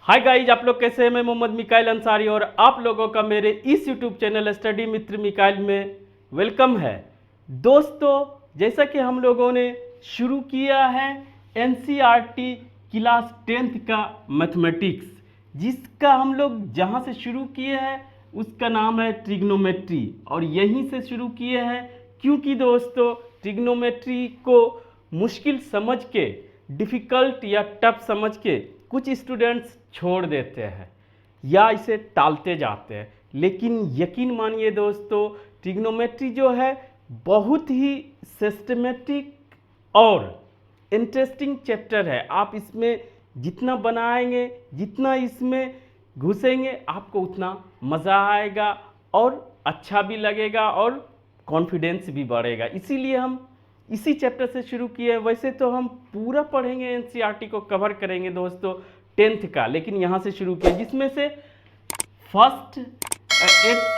Hi guys, आप लोग कैसे हैं। मैं मोहम्मद मिकाइल अंसारी और आप लोगों का मेरे इस यूट्यूब चैनल स्टडी मित्र मिकाइल में वेलकम है। दोस्तों, जैसा कि हम लोगों ने शुरू किया है एनसीईआरटी क्लास 10th का मैथमेटिक्स, जिसका हम लोग जहां से शुरू किए हैं उसका नाम है ट्रिग्नोमेट्री, और यहीं से शुरू किए हैं क्योंकि दोस्तों ट्रिग्नोमेट्री को मुश्किल समझ के, डिफ़िकल्ट या टफ समझ के कुछ स्टूडेंट्स छोड़ देते हैं या इसे टालते जाते हैं। लेकिन यकीन मानिए दोस्तों, ट्रिग्नोमेट्री जो है बहुत ही सिस्टमेटिक और इंटरेस्टिंग चैप्टर है। आप इसमें जितना बनाएंगे, जितना इसमें घुसेंगे, आपको उतना मज़ा आएगा और अच्छा भी लगेगा और कॉन्फिडेंस भी बढ़ेगा। इसीलिए हम इसी चैप्टर से शुरू किए। वैसे तो हम पूरा पढ़ेंगे, एनसीईआरटी को कवर करेंगे दोस्तों 10th का, लेकिन यहाँ से शुरू किया, जिसमें से फर्स्ट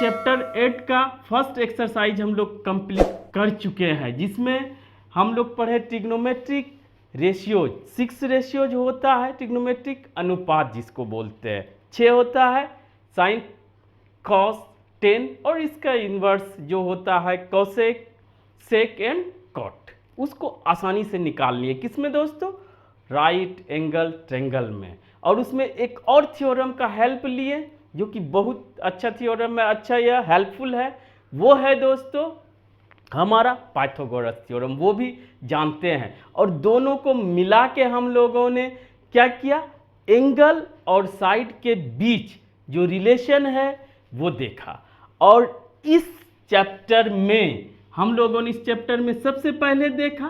चैप्टर 8 का फर्स्ट एक्सरसाइज हम लोग कंप्लीट कर चुके हैं, जिसमें हम लोग पढ़े ट्रिग्नोमेट्रिक रेशियोज। 6 रेशियोज होता है ट्रिग्नोमेट्रिक अनुपात जिसको बोलते हैं। 6 होता है साइन, कॉस, टेन, और इसका इन्वर्स जो होता है कोसेक, सेक एंड कॉट। उसको आसानी से निकालनी है किसमें दोस्तों? राइट एंगल ट्रायंगल में। और उसमें एक और थ्योरम का हेल्प लिए जो कि बहुत अच्छा थ्योरम है, अच्छा या हेल्पफुल है। वो है दोस्तों हमारा पाइथागोरस थ्योरम, वो भी जानते हैं। और दोनों को मिला के हम लोगों ने क्या किया, एंगल और साइड के बीच जो रिलेशन है वो देखा। और इस चैप्टर में हम लोगों ने, इस चैप्टर में सबसे पहले देखा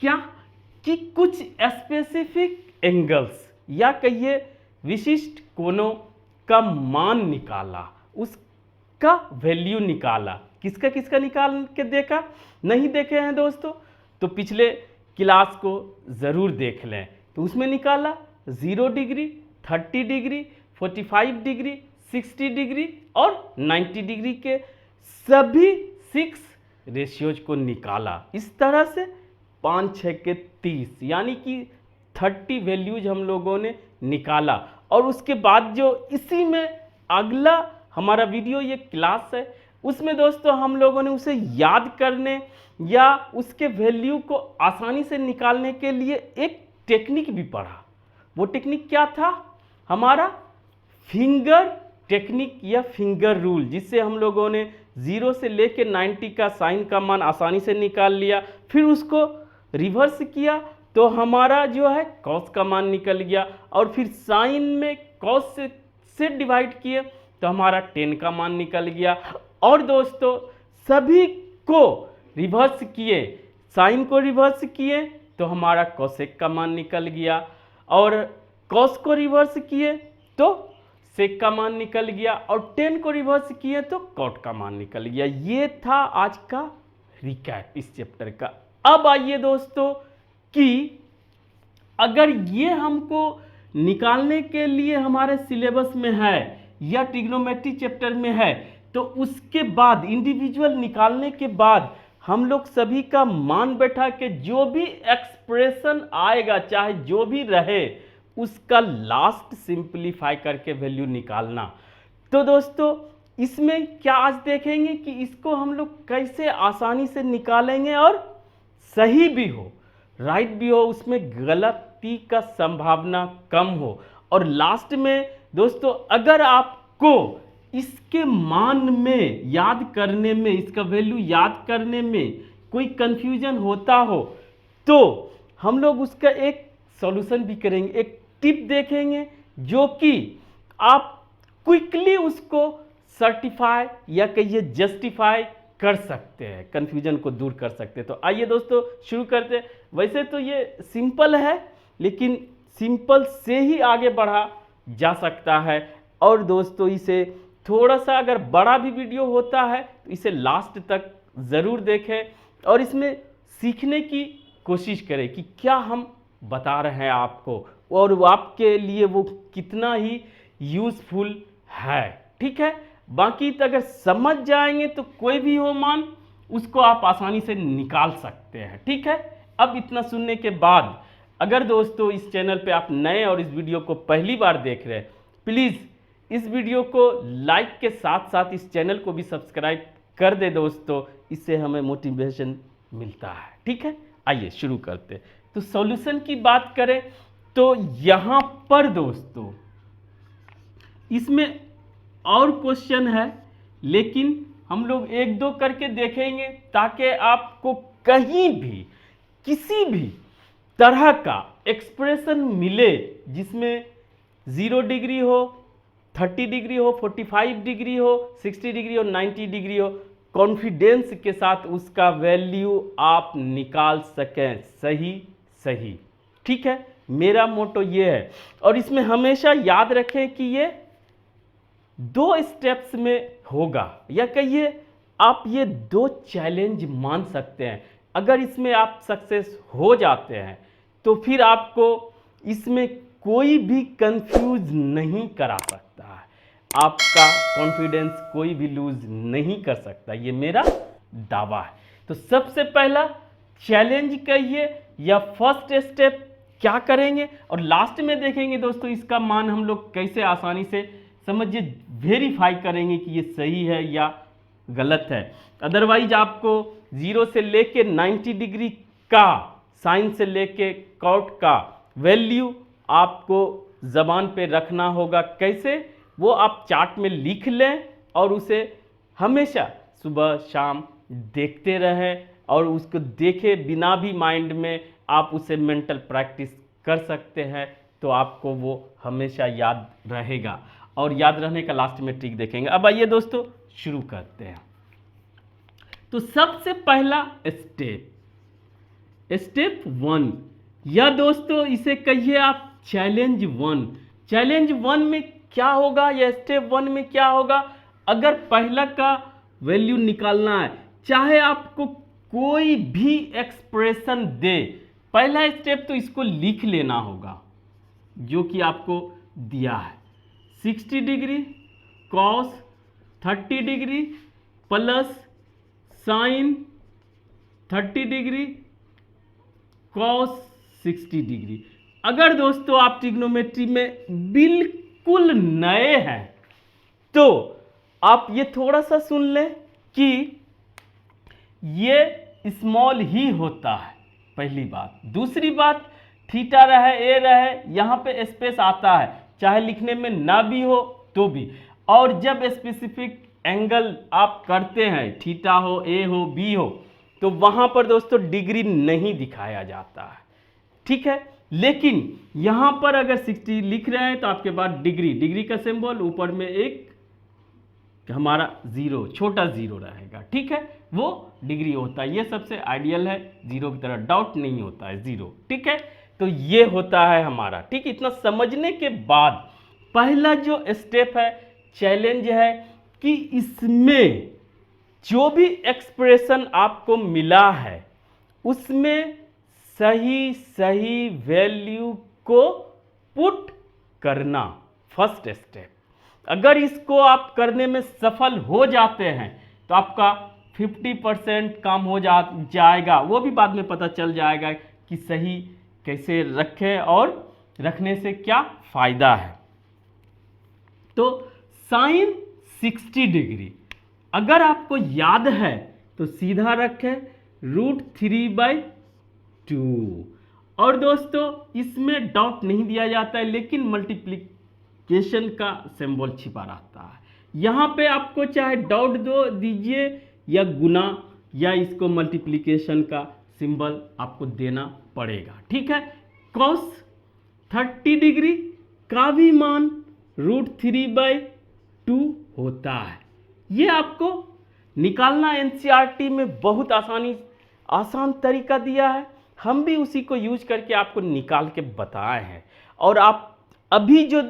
क्या कि कुछ स्पेसिफिक एंगल्स या कहिए विशिष्ट कोणों का मान निकाला, उसका वैल्यू निकाला। किसका किसका निकाल के देखा? नहीं देखे हैं दोस्तों तो पिछले क्लास को ज़रूर देख लें। तो उसमें निकाला 0 डिग्री, 30 डिग्री, 45 डिग्री, 60 डिग्री और 90 डिग्री के सभी 6 रेशियोज को निकाला। इस तरह से 5 6 के 30 यानी कि 30 वैल्यूज हम लोगों ने निकाला। और उसके बाद जो इसी में अगला हमारा वीडियो, ये क्लास है, उसमें दोस्तों हम लोगों ने उसे याद करने या उसके वैल्यू को आसानी से निकालने के लिए एक टेक्निक भी पढ़ा। वो टेक्निक क्या था? हमारा फिंगर टेक्निक या फिंगर रूल, जिससे हम लोगों ने 0 से लेके 90 का साइन का मान आसानी से निकाल लिया। फिर उसको रिवर्स किया तो हमारा जो है कॉस का मान निकल गया, और फिर साइन में कॉस से डिवाइड किए तो हमारा टेन का मान निकल गया। और दोस्तों सभी को रिवर्स किए, साइन को रिवर्स किए तो हमारा कोसेक का मान निकल गया, और कॉस को रिवर्स किए तो सेक का मान निकल गया, और टेन को रिवर्स किए तो कॉट का मान निकल गया। ये था आज का रिकैप इस चैप्टर का। अब आइए दोस्तों कि अगर ये हमको निकालने के लिए हमारे सिलेबस में है या ट्रिग्नोमेट्री चैप्टर में है, तो उसके बाद इंडिविजुअल निकालने के बाद हम लोग सभी का मान बैठा के जो भी एक्सप्रेशन आएगा, चाहे जो भी रहे, उसका लास्ट सिंपलीफाई करके वैल्यू निकालना। तो दोस्तों इसमें क्या आज देखेंगे कि इसको हम लोग कैसे आसानी से निकालेंगे और सही भी हो, राइट भी हो, उसमें गलती का संभावना कम हो। और लास्ट में दोस्तों अगर आपको इसके मान में याद करने में, इसका वैल्यू याद करने में कोई कंफ्यूजन होता हो तो हम लोग उसका एक सॉल्यूशन भी करेंगे, एक टिप देखेंगे जो कि आप क्विकली उसको सर्टिफाई या कहिए जस्टिफाई कर सकते हैं, कंफ्यूजन को दूर कर सकते हैं। तो आइए दोस्तों शुरू करते हैं। वैसे तो ये सिंपल है, लेकिन सिंपल से ही आगे बढ़ा जा सकता है। और दोस्तों इसे थोड़ा सा अगर बड़ा भी वीडियो होता है तो इसे लास्ट तक ज़रूर देखें और इसमें सीखने की कोशिश करें कि क्या हम बता रहे हैं आपको, और वो आपके लिए वो कितना ही यूज़फुल है। ठीक है, बाकी तो अगर समझ जाएंगे तो कोई भी हो मान, उसको आप आसानी से निकाल सकते हैं। ठीक है, अब इतना सुनने के बाद अगर दोस्तों इस चैनल पे आप नए और इस वीडियो को पहली बार देख रहे हैं, प्लीज़ इस वीडियो को लाइक के साथ साथ इस चैनल को भी सब्सक्राइब कर दे दोस्तों, इससे हमें मोटिवेशन मिलता है। ठीक है, आइए शुरू करते हैं। तो सॉल्यूशन की बात करें तो यहाँ पर दोस्तों इसमें और क्वेश्चन है, लेकिन हम लोग एक दो करके देखेंगे ताकि आपको कहीं भी किसी भी तरह का एक्सप्रेशन मिले जिसमें 0 डिग्री हो, 30 डिग्री हो, 45 डिग्री हो, 60 डिग्री हो, 90 डिग्री हो, कॉन्फिडेंस के साथ उसका वैल्यू आप निकाल सकें सही सही। ठीक है, मेरा मोटो ये है। और इसमें हमेशा याद रखें कि ये 2 स्टेप्स में होगा, या कहिए आप ये 2 चैलेंज मान सकते हैं। अगर इसमें आप सक्सेस हो जाते हैं तो फिर आपको इसमें कोई भी कंफ्यूज नहीं करा सकता है, आपका कॉन्फिडेंस कोई भी लूज नहीं कर सकता, ये मेरा दावा है। तो सबसे पहला चैलेंज कहिए या फर्स्ट स्टेप क्या करेंगे, और लास्ट में देखेंगे दोस्तों इसका मान हम लोग कैसे आसानी से समझिए वेरीफाई करेंगे कि ये सही है या गलत है। अदरवाइज आपको 0 से लेके 90 डिग्री का साइन से लेके कॉट का वैल्यू आपको ज़बान पे रखना होगा। कैसे, वो आप चार्ट में लिख लें और उसे हमेशा सुबह शाम देखते रहें, और उसको देखे बिना भी माइंड में आप उसे मेंटल प्रैक्टिस कर सकते हैं, तो आपको वो हमेशा याद रहेगा। और याद रहने का लास्ट में ट्रिक देखेंगे। अब आइए दोस्तों शुरू करते हैं। तो सबसे पहला स्टेप 1, या दोस्तों इसे कहिए आप चैलेंज 1। चैलेंज 1 में क्या होगा या स्टेप 1 में क्या होगा, अगर पहला का वैल्यू निकालना है, चाहे आपको कोई भी एक्सप्रेशन दे, पहला स्टेप तो इसको लिख लेना होगा जो कि आपको दिया है। 60 degree cos 30 degree plus sign 30 degree cos 60 degree. अगर दोस्तों आप ट्रिग्नोमेट्री में बिल्कुल नए हैं तो आप ये थोड़ा सा सुन लें कि ये स्मॉल ही होता है, पहली बात। दूसरी बात, थीटा रहे ए रहे, यहाँ पे स्पेस आता है, चाहे लिखने में ना भी हो तो भी। और जब स्पेसिफिक एंगल आप करते हैं, थीटा हो, ए हो, बी हो, तो वहाँ पर दोस्तों डिग्री नहीं दिखाया जाता है। ठीक है, लेकिन यहाँ पर अगर 60 लिख रहे हैं तो आपके पास डिग्री का सिंबल ऊपर में एक हमारा 0, छोटा 0 रहेगा। ठीक है, वो डिग्री होता है, ये सबसे आइडियल है, 0 की तरह डॉट नहीं होता है, 0। ठीक है, तो ये होता है हमारा। ठीक, इतना समझने के बाद पहला जो स्टेप है, चैलेंज है कि इसमें जो भी एक्सप्रेशन आपको मिला है उसमें सही सही वैल्यू को पुट करना, फर्स्ट स्टेप। अगर इसको आप करने में सफल हो जाते हैं तो आपका 50% काम हो जाएगा। वो भी बाद में पता चल जाएगा कि सही कैसे रखें और रखने से क्या फायदा है। तो साइन 60 डिग्री अगर आपको याद है तो सीधा रखें √3/2। और दोस्तों इसमें डॉट नहीं दिया जाता है, लेकिन मल्टीप्लिकेशन का सिंबल छिपा रहता है। यहाँ पे आपको चाहे डॉट दीजिए या गुना, या इसको मल्टीप्लिकेशन का सिंबल आपको देना पड़ेगा। ठीक है, cos 30 डिग्री का भी मान √3/2 होता है। ये आपको निकालना एनसीईआरटी में बहुत आसान तरीका दिया है, हम भी उसी को यूज करके आपको निकाल के बताए हैं। और आप अभी जो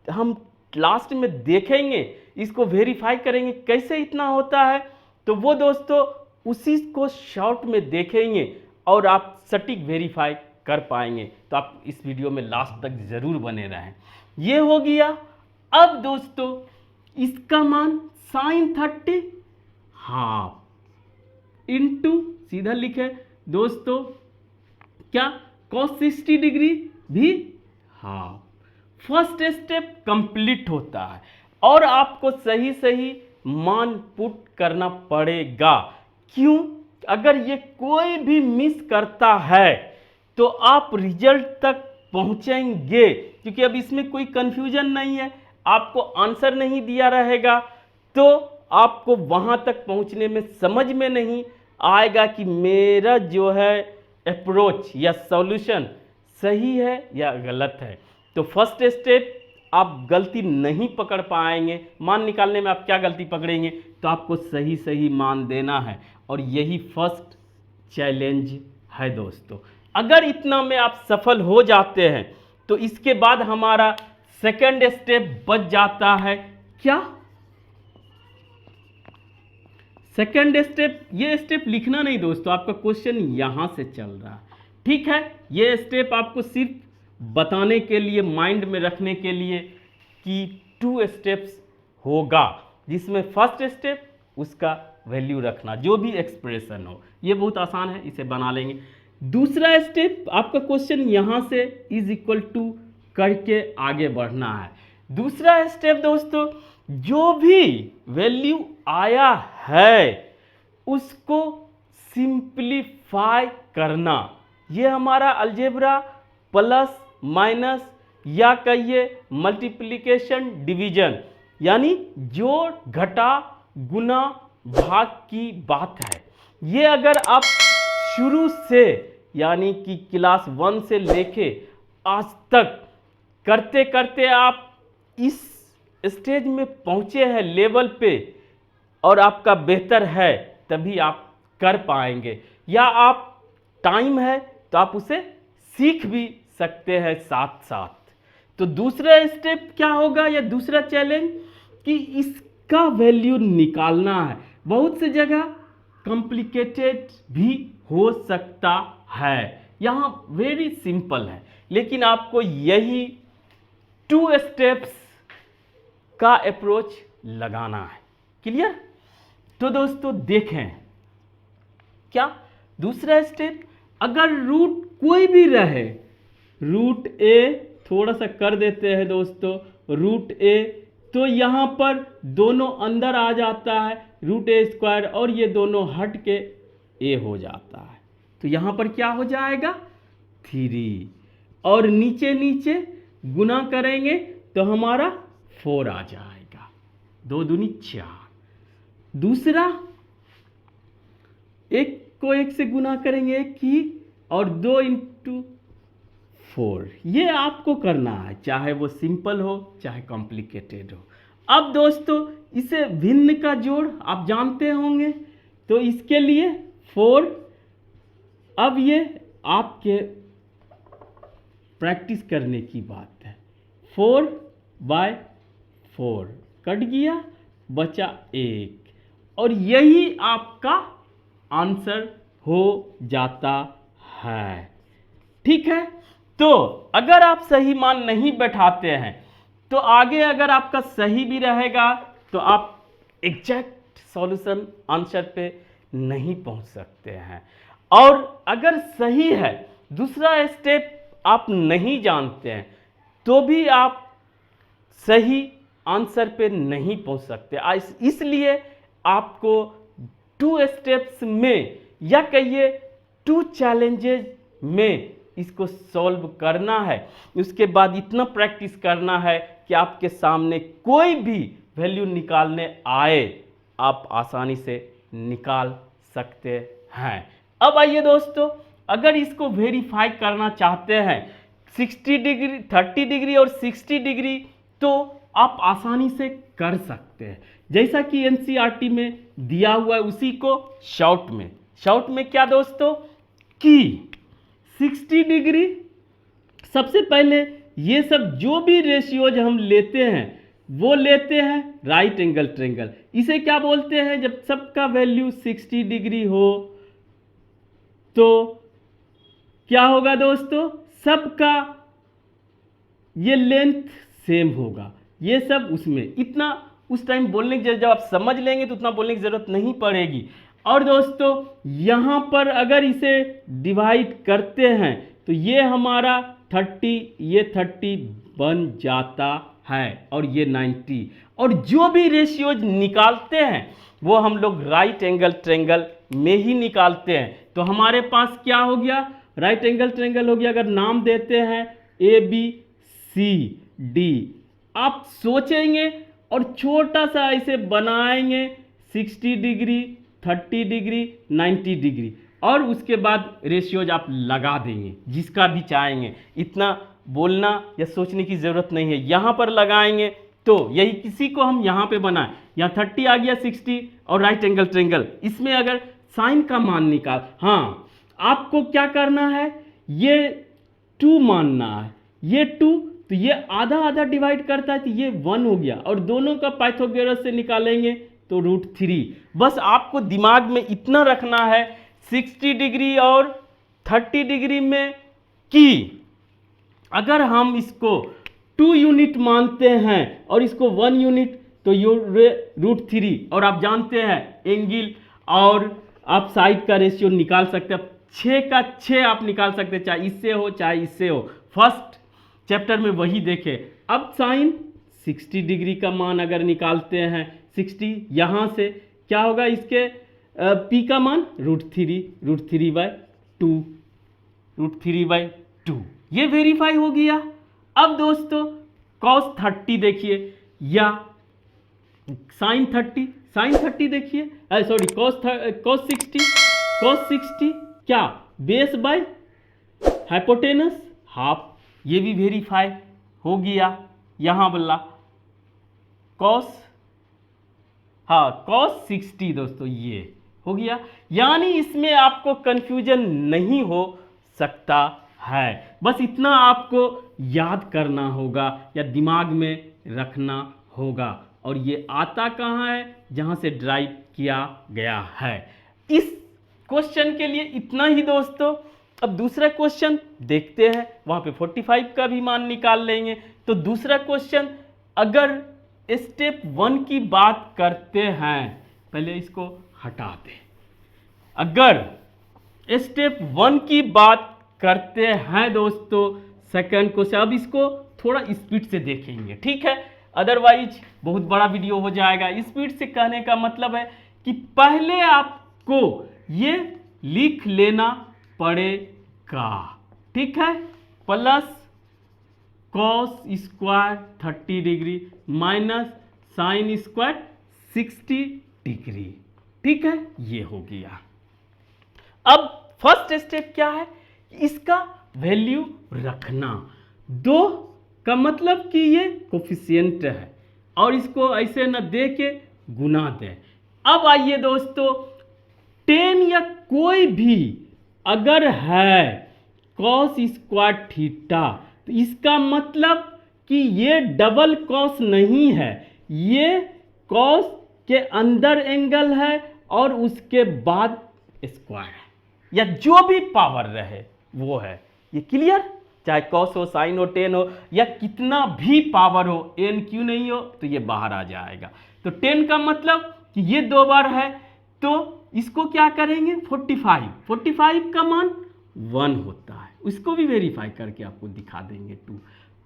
हम लास्ट में देखेंगे, इसको वेरीफाई करेंगे कैसे इतना होता है, तो वो दोस्तों उसी को शॉर्ट में देखेंगे और आप सटीक वेरीफाई कर पाएंगे। तो आप इस वीडियो में लास्ट तक जरूर बने रहें। ये हो गया। अब दोस्तों इसका मान साइन 30 हाफ इंटू, सीधा लिखे दोस्तों क्या, cos 60 डिग्री भी हाफ। फर्स्ट स्टेप कंप्लीट होता है और आपको सही सही मान पुट करना पड़ेगा। क्यों? अगर ये कोई भी मिस करता है तो आप रिजल्ट तक पहुंचेंगे, क्योंकि अब इसमें कोई कंफ्यूजन नहीं है, आपको आंसर नहीं दिया रहेगा तो आपको वहां तक पहुंचने में समझ में नहीं आएगा कि मेरा जो है अप्रोच या सॉल्यूशन सही है या गलत है। तो फर्स्ट स्टेप आप गलती नहीं पकड़ पाएंगे। मान निकालने में आप क्या गलती पकड़ेंगे? तो आपको सही सही मान देना है, और यही फर्स्ट चैलेंज है दोस्तों। अगर इतना में आप सफल हो जाते हैं तो इसके बाद हमारा सेकंड स्टेप बच जाता है। क्या सेकंड स्टेप? ये स्टेप लिखना नहीं दोस्तों, आपका क्वेश्चन यहां से चल रहा है, ठीक है। ये स्टेप आपको सिर्फ बताने के लिए, माइंड में रखने के लिए कि 2 स्टेप्स होगा, जिसमें फर्स्ट स्टेप उसका वैल्यू रखना, जो भी एक्सप्रेशन हो। ये बहुत आसान है, इसे बना लेंगे। दूसरा स्टेप आपका क्वेश्चन यहां से इज इक्वल टू करके आगे बढ़ना है। दूसरा स्टेप दोस्तों, जो भी वैल्यू आया है उसको सिंप्लीफाई करना। ये हमारा अलजेब्रा प्लस माइनस या कहिए मल्टीप्लिकेशन डिवीजन, यानी जोड़ घटा गुना भाग की बात है। ये अगर आप शुरू से यानी कि क्लास 1 से लेके आज तक करते करते आप इस स्टेज में पहुंचे हैं, लेवल पे, और आपका बेहतर है, तभी आप कर पाएंगे। या आप टाइम है तो आप उसे सीख भी सकते हैं साथ साथ। तो दूसरा स्टेप क्या होगा, या दूसरा चैलेंज, कि इसका वैल्यू निकालना है। बहुत सी जगह कॉम्प्लिकेटेड भी हो सकता है, यहाँ वेरी सिंपल है, लेकिन आपको यही 2 स्टेप्स का अप्रोच लगाना है। क्लियर? तो दोस्तों देखें, क्या दूसरा स्टेप, अगर रूट कोई भी रहे, रूट ए थोड़ा सा कर देते हैं दोस्तों, रूट ए, तो यहाँ पर दोनों अंदर आ जाता है, रूट ए स्क्वायर, और ये दोनों हट के ए हो जाता है। तो यहाँ पर क्या हो जाएगा? 3, और नीचे नीचे गुना करेंगे तो हमारा 4 आ जाएगा, 2 दूनी 4। दूसरा, एक को एक से गुना करेंगे, एक ही, और 2 × 4। ये आपको करना है, चाहे वो सिंपल हो चाहे कॉम्प्लिकेटेड हो। अब दोस्तों इसे भिन्न का जोड़ आप जानते होंगे, तो इसके लिए 4। अब ये आपके प्रैक्टिस करने की बात है। 4/4 कट गया, बचा 1, और यही आपका आंसर हो जाता है। ठीक है, तो अगर आप सही मान नहीं बैठाते हैं तो आगे अगर आपका सही भी रहेगा तो आप एग्जैक्ट सॉल्यूशन आंसर पे नहीं पहुंच सकते हैं। और अगर सही है, दूसरा स्टेप आप नहीं जानते हैं, तो भी आप सही आंसर पे नहीं पहुंच सकते। इसलिए आपको 2 स्टेप्स में, या कहिए 2 चैलेंजेस में इसको सॉल्व करना है। उसके बाद इतना प्रैक्टिस करना है कि आपके सामने कोई भी वैल्यू निकालने आए, आप आसानी से निकाल सकते हैं। अब आइए दोस्तों, अगर इसको वेरीफाई करना चाहते हैं 60 डिग्री, 30 डिग्री और 60 डिग्री, तो आप आसानी से कर सकते हैं। जैसा कि एनसीईआरटी में दिया हुआ है उसी को शॉर्ट में क्या दोस्तों, कि 60 डिग्री, सबसे पहले ये सब जो भी रेशियोज हम लेते हैं वो लेते हैं राइट एंगल ट्रायंगल। इसे क्या बोलते हैं, जब सबका वैल्यू 60 डिग्री हो तो क्या होगा दोस्तों, सबका ये लेंथ सेम होगा, ये सब उसमें। इतना उस टाइम बोलने की, जब आप समझ लेंगे तो उतना बोलने की जरूरत नहीं पड़ेगी। और दोस्तों यहाँ पर अगर इसे डिवाइड करते हैं तो ये हमारा 30, ये 30 बन जाता है और ये 90। और जो भी रेशियोज निकालते हैं वो हम लोग राइट एंगल ट्रायंगल में ही निकालते हैं। तो हमारे पास क्या हो गया, राइट एंगल ट्रायंगल हो गया। अगर नाम देते हैं ABCD, आप सोचेंगे और छोटा सा ऐसे बनाएंगे 60 डिग्री, 30 डिग्री, 90 डिग्री, और उसके बाद रेशियोज आप लगा देंगे जिसका भी चाहेंगे। इतना बोलना या सोचने की ज़रूरत नहीं है, यहाँ पर लगाएंगे तो यही किसी को हम यहाँ पे बनाएं, यहाँ 30 आ गया, 60 और राइट एंगल ट्रायंगल। इसमें अगर साइन का मान निकाल, हाँ आपको क्या करना है, ये 2 मानना है, ये 2, तो ये आधा आधा डिवाइड करता है तो ये 1 हो गया, और दोनों का पाइथागोरस से निकालेंगे तो √3। बस आपको दिमाग में इतना रखना है 60 डिग्री और 30 डिग्री में कि अगर हम इसको 2 यूनिट मानते हैं और इसको 1 यूनिट, तो ये √3, और आप जानते हैं एंगल और आप साइड का रेशियो निकाल सकते हैं, 6 का 6 आप निकाल सकते हैं, चाहे इससे हो चाहे इससे हो। फर्स्ट चैप्टर में वही देखे। अब साइन 60 डिग्री का मान अगर निकालते हैं 60, यहाँ से क्या होगा, इसके P का मान √3/2, ये वेरीफाई हो गया। अब दोस्तों cos 30 देखिए या sin 30 देखिए, सॉरी cos 60 क्या, बेस बाय हाइपोटेनस हाफ, ये भी वेरीफाई हो गया। यहाँ बोला cos 60 दोस्तों, ये हो गया। यानी इसमें आपको कंफ्यूजन नहीं हो सकता है, बस इतना आपको याद करना होगा या दिमाग में रखना होगा। और ये आता कहाँ है, जहाँ से ड्राइव किया गया है। इस क्वेश्चन के लिए इतना ही दोस्तों। अब दूसरा क्वेश्चन देखते हैं, वहाँ पे 45 का भी मान निकाल लेंगे। तो दूसरा क्वेश्चन, अगर स्टेप 1 की बात करते हैं, पहले इसको हटा दें। अगर स्टेप 1 की बात करते हैं दोस्तों, सेकंड क्वेश्चन, अब इसको थोड़ा स्पीड से देखेंगे, ठीक है, अदरवाइज बहुत बड़ा वीडियो हो जाएगा। स्पीड से कहने का मतलब है कि पहले आपको ये लिख लेना पड़ेगा, ठीक है, plus cos square 30 degree minus sine square 60 degree, ठीक है, ये हो गया। अब फर्स्ट स्टेप क्या है, इसका वैल्यू रखना। 2 का मतलब कि ये कोफिशिएंट है और इसको ऐसे न दे के गुना दें। अब आइए दोस्तों, 10 या कोई भी अगर है cos स्क्वायर थीटा, तो इसका मतलब कि ये डबल कॉस नहीं है, ये कॉस के अंदर एंगल है और उसके बाद स्क्वायर है, या जो भी पावर रहे वो है। ये क्लियर, चाहे कॉस हो, साइन हो, टेन हो, या कितना भी पावर हो, एन क्यों नहीं हो, तो ये बाहर आ जाएगा। तो 10 का मतलब कि ये 2 बार है, तो इसको क्या करेंगे, 45 का मान 1 होता है, उसको भी वेरीफाई करके आपको दिखा देंगे। 2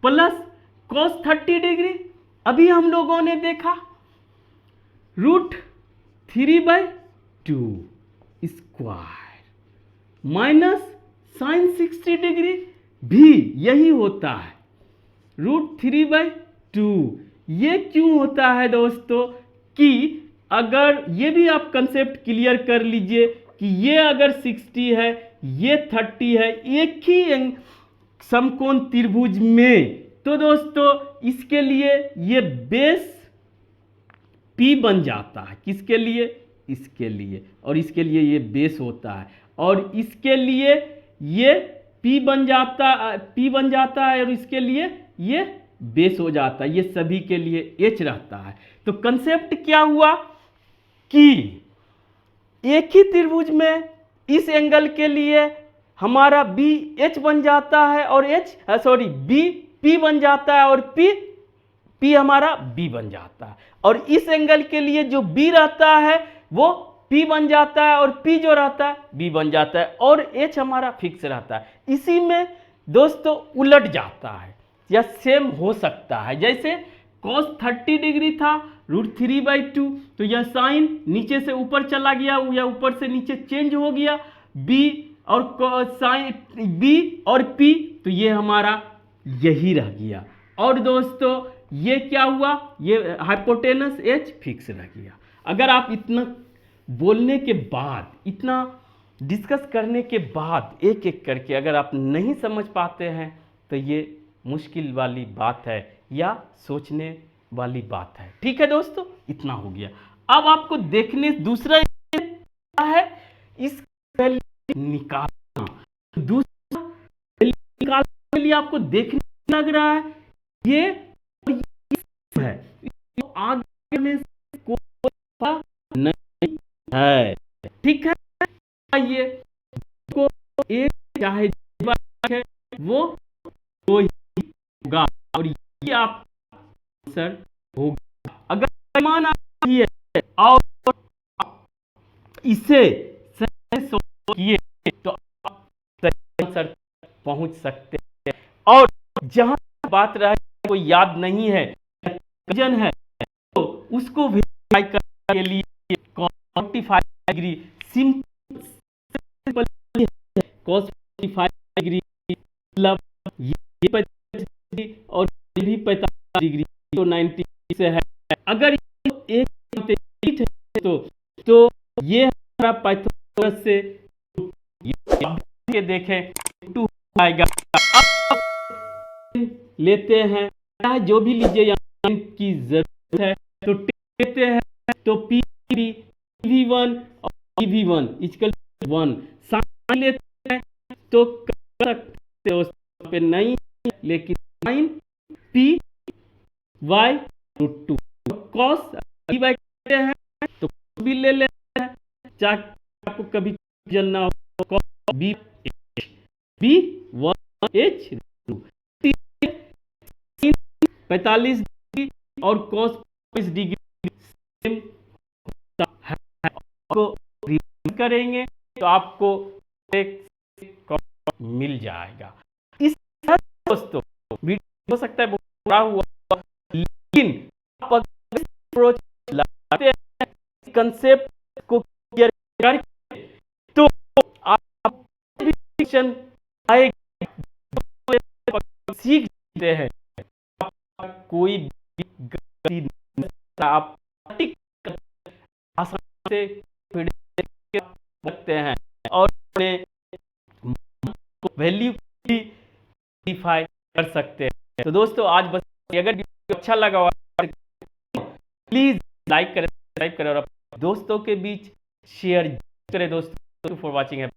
प्लस cos 30 डिग्री, अभी हम लोगों ने देखा √3/2 स्क्वायर माइनस साइन 60 डिग्री भी यही होता है, √3/2। ये क्यों होता है दोस्तों, कि अगर ये भी आप कंसेप्ट क्लियर कर लीजिए कि ये अगर 60 है, ये 30 है, एक ही समकोण त्रिभुज में, तो दोस्तों इसके लिए ये बेस P बन जाता है। किसके लिए, इसके लिए, और इसके लिए ये बेस होता है, और इसके लिए ये P बन जाता है और इसके लिए ये बेस हो जाता है। ये सभी के लिए H रहता है। तो कंसेप्ट क्या हुआ कि एक ही त्रिभुज में इस एंगल के लिए हमारा बी एच बन जाता है और बी पी बन जाता है और पी हमारा बी बन जाता है, और इस एंगल के लिए जो बी रहता है वो पी बन जाता है और पी जो रहता है बी बन जाता है, और एच हमारा फिक्स रहता है। इसी में दोस्तों उलट जाता है या सेम हो सकता है। जैसे cos 30 डिग्री था √3/2, तो यह साइन नीचे से ऊपर चला गया या ऊपर से नीचे चेंज हो गया, b और साइन b और p, तो ये हमारा यही रह गया। और दोस्तों ये क्या हुआ, ये हाइपोटेनस h फिक्स रह गया। अगर आप इतना बोलने के बाद, इतना डिस्कस करने के बाद एक एक करके अगर आप नहीं समझ पाते हैं तो ये मुश्किल वाली बात है या सोचने वाली बात है। ठीक है दोस्तों, इतना हो गया। अब आपको देखने दूसरा क्या है, इस वैल्यू निकालना। दूसरा वैल्यू निकालने के लिए आपको देखने लग रहा है ये और ये है, तो आगे में कोई नहीं है। ठीक है, ये को एक चाहे है वो दो ही होगा और ये आप आंसर होगा। अगर मान आती है और इसे सही सोच किए तो आप सही आंसर पहुंच सकते हैं। और जहां बात रहे कोई याद नहीं है, कंफ्यूजन है, तो उसको वेरीफाई करने के लिए 45 डिग्री सिंपल cos 45 डिग्री मतलब ये 45 डिग्री और ये भी 45 डिग्री, तो 90 से है। अगर एक है तो ये हमारा पाइथागोरस से ये देखें 2 आएगा। अब लेते हैं, चाहे जो भी लीजिए यहाँ की जरूरत है तो लेते हैं, तो पी v1 और v1 इक्वल 1 साइन लेते हैं तो कर सकते हो, पे नहीं लेकिन sine P Y √2 cos P Y करते हैं तो भी ले लेते हैं, चाहे आपको कभी जानना हो cos B B 1 h 45 degree और cos 45 डिग्री सेम होता है। आपको रिवीजन करेंगे तो आपको एक मिल जाएगा। इस दोस्तों वीडियो हो सकता है बहुत बड़ा हुआ, लेकिन आप अगर अप्रोच लाते हैं कंसेप्ट को क्लियर करके तो आप सीख सकते हैं। कोई भी गलती नहीं, आप आसानी से सकते हैं और वैल्यू भी डिफाइन कर सकते हैं। तो दोस्तों आज बस, अगर वीडियो अच्छा लगा हो प्लीज लाइक करें, सब्सक्राइब करें और दोस्तों के बीच शेयर करें। दोस्तों फॉर वॉचिंग।